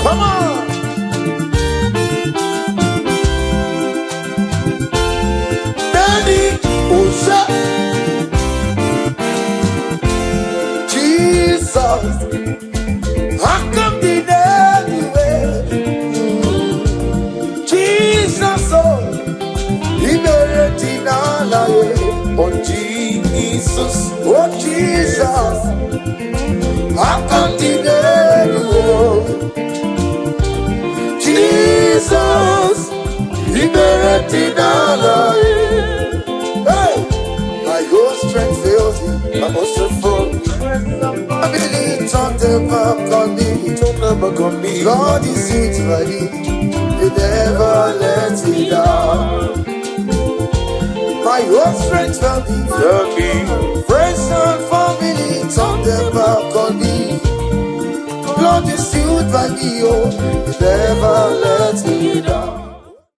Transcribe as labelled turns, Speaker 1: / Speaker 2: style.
Speaker 1: Come on. Daddy, Jesus, how come the anywhere? Jesus, oh, he made it all. Oh, Jesus, oh, Jesus, how come the anywhere? Jesus, he made it all. Hey, my whole strength fails me, my whole strength falls. I believe don't never come me. God is it ready, he never let me down. My whole strength fails me, friends and family don't never come me. God is it ready, oh, he never let me down.